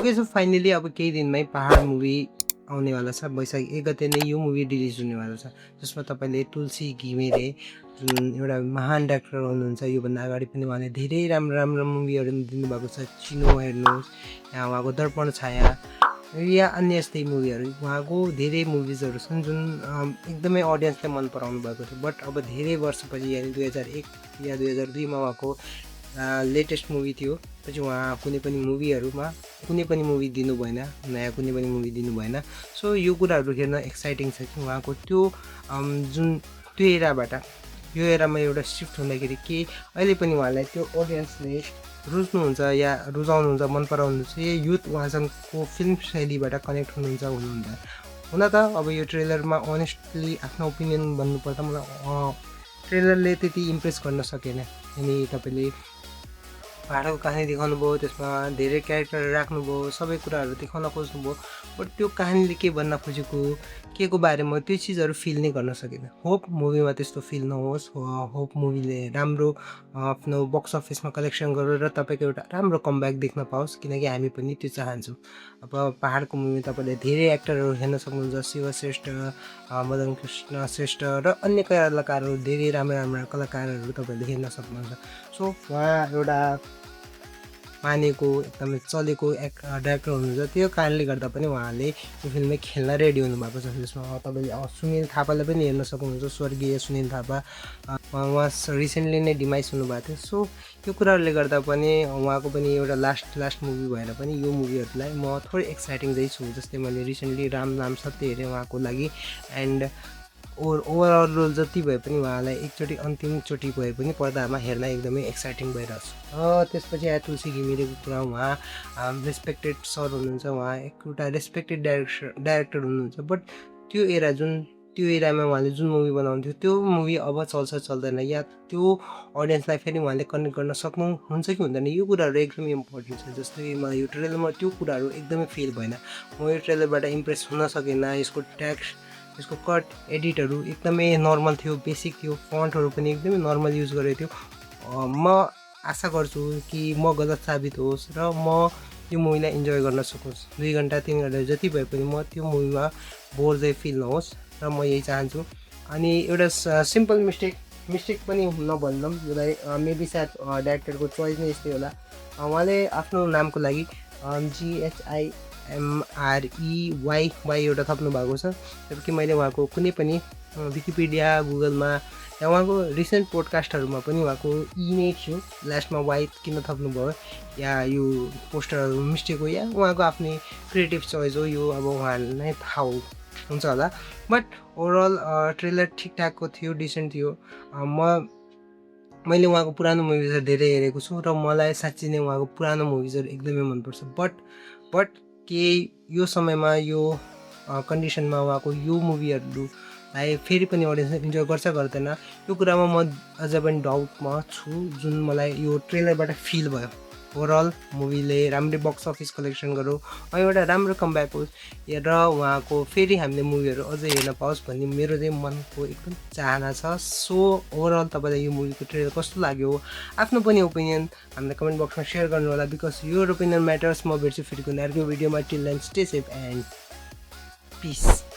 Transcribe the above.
Okay so finally अब केही दिनमै पहाड मुभी आउनेवाला छ। वैशाख 1 गते नै यो मुभी रिलिज हुनेवाला छ, जसमा तपाईँले तुलसी घिमिरे जुन एउटा महान डाक्टर हुनुहुन्छ। योभन्दा अगाडि पनि उहाँले धेरै राम्रो मुभीहरू दिनुभएको छ। चिनो हेर्नुहोस्, यहाँ उहाँको दर्पण छाया या अन्य यस्तै मुभीहरू, उहाँको धेरै मुभिजहरू छन् जुन एकदमै अडियन्सले मन पराउनु भएको थियो। बट अब धेरै वर्षपछि यानि 2001 या 2002 मा उहाँको लेटेस्ट मुभी थियो। पछि उहाँ कुनै पनि मुभीहरूमा कुनै पनि मुभी दिनु भएन, नयाँ कुनै पनि मुभी दिनु भएन। सो यो कुराहरू हेर्न एक्साइटिङ छ कि उहाँको त्यो जुन त्यो एराबाट यो एरामा एउटा सिफ्ट हुँदाखेरि के अहिले पनि उहाँलाई त्यो अडियन्सले रुच्नुहुन्छ या रुचाउनुहुन्छ, मन पराउनुहुन्छ, या युथ उहाँसँगको फिल्म शैलीबाट कनेक्ट हुनुहुन्छ हुन त अब यो ट्रेलरमा अनेस्टली आफ्नो ओपिनियन भन्नुपर्दा मलाई ट्रेलरले त्यति इम्प्रेस गर्न सकेन। अनि तपाईँले पहाडको कहानी देखाउनु भयो, त्यसमा धेरै क्यारेक्टर राख्नुभयो, सबै कुराहरू देखाउन खोज्नुभयो, बट त्यो कहानीले के भन्न खोजेको, के को बारेमा, त्यो चिजहरू फिल नै गर्न सकेन। होप मुभीमा त्यस्तो फिल नहोस्, होप मुभीले राम्रो आफ्नो बक्स अफिसमा कलेक्सन गरेर तपाईँको एउटा राम्रो कमब्याक देख्न पाओस्, किनकि हामी पनि त्यो चाहन्छौँ। अब पहाडको मुभी तपाईँले धेरै एक्टरहरू हेर्न सक्नुहुन्छ, शिव श्रेष्ठ, मदन कृष्ण श्रेष्ठ र अन्य कलाकारहरू, धेरै राम्रा कलाकारहरू तपाईँले हेर्न सक्नुहुन्छ। सो उहाँ एउटा मानेको एकदमै चलेको डाइरेक्टर हुनुहुन्छ, त्यो कारणले गर्दा पनि उहाँले यो फिल्ममै खेल्न रेडी हुनुभएको छ। जसमा तपाईँले सुनिल थापालाई पनि हेर्न सक्नुहुन्छ, स्वर्गीय सुनिल थापा। उहाँ रिसेन्टली नै डिमाइस हुनुभएको थियो। सो यो कुराहरूले गर्दा पनि उहाँको पनि एउटा लास्ट मुभी भएर पनि यो मुभीहरूलाई म थोरै एक्साइटिङ चाहिँ छु। जस्तै मैले रिसेन्टली राम नाम सत्य हेरेँ उहाँको लागि, एन्ड ओभरअल रोल जति भए पनि उहाँलाई एकचोटि अन्तिमचोटि भए पनि पर्दामा हेर्न एकदमै एक्साइटिङ भइरहेको छ। त्यसपछि आयो तुलसी घिमिरेको कुरा। उहाँ रेस्पेक्टेड सर हुनुहुन्छ, उहाँ एउटा रेस्पेक्टेड डाइरेक्टर हुनुहुन्छ। बट त्यो एरामा उहाँले जुन मुभी बनाउँथ्यो त्यो मुभी अब चल्छ चल्दैन, या त्यो अडियन्सलाई फेरि उहाँले कनेक्ट गर्न सक्नुहुन्छ कि हुँदैन, यो कुराहरू एकदमै इम्पोर्टेन्ट छ। जस्तै मलाई यो ट्रेलरमा त्यो कुराहरू एकदमै फिल भएन। म यो ट्रेलरबाट इम्प्रेस हुन सकेन। यसको यसको कट एडिटहरू एकदमै नर्मल थियो, बेसिक थियो, फन्टहरू पनि एकदमै नर्मल युज गरेको थियो। म आशा गर्छु कि म गलत साबित होस् र म यो मुभीलाई इन्जोय गर्न सकोस्। 2 घन्टा 3 घन्टा जति भए पनि म त्यो मुभीमा बोर चाहिँ फिल नहोस्, र म यही चाहन्छु। अनि एउटा सिम्पल मिस्टेक पनि नभन्नौँ, जसलाई मेबी सायद डाइरेक्टरको चोइस नै यस्तै होला। उहाँले आफ्नो नामको लागि GHIMREYY एउटा थप्नु भएको छ, जबकि मैले उहाँको कुनै पनि विकिपिडिया, गुगलमा या उहाँको रिसेन्ट पोडकास्टहरूमा पनि उहाँको नै थियो। लास्टमा वाइ किन थप्नुभयो, या यो पोस्टरहरू मिस्टेक हो या उहाँको आफ्नै क्रिएटिभ चोइस हो, यो अब उहाँहरूलाई नै थाहा हुन्छ होला। बट ओभरअल ट्रेलर ठिकठाकको थियो, डिसेन्ट थियो। मैले उहाँको पुरानो मुभिजहरू धेरै हेरेको छु र मलाई साँच्चै नै उहाँको पुरानो मुभिजहरू एकदमै मनपर्छ। बट के यो समयमा यो कन्डिसनमा उहाँको यो मुभीहरूलाई फेरि पनि अडियन्सले इन्जोय गर्छ गर्दैन, यो कुरामा म अझ पनि डाउटमा छु, जुन मलाई यो ट्रेलरबाट फिल भयो। ओभरअल मुभीले राम्रै बक्स अफिस कलेक्सन गरौँ, एउटा राम्रो कमब्याक होस्, र उहाँको फेरि हामीले मुभीहरू अझै हेर्न पाओस् भन्ने मेरो चाहिँ मनको एकदम चाहना छ। सो ओभरअल तपाईँलाई यो मुभीको ट्रेलर कस्तो लाग्यो, आफ्नो पनि ओपिनियन हामीलाई कमेन्ट बक्समा सेयर गर्नु होला, बिकज योर ओपिनियन म्याटर्स। म भेट्छु फेरि कुनै अर्को भिडियोमा। Till then stay safe and piece.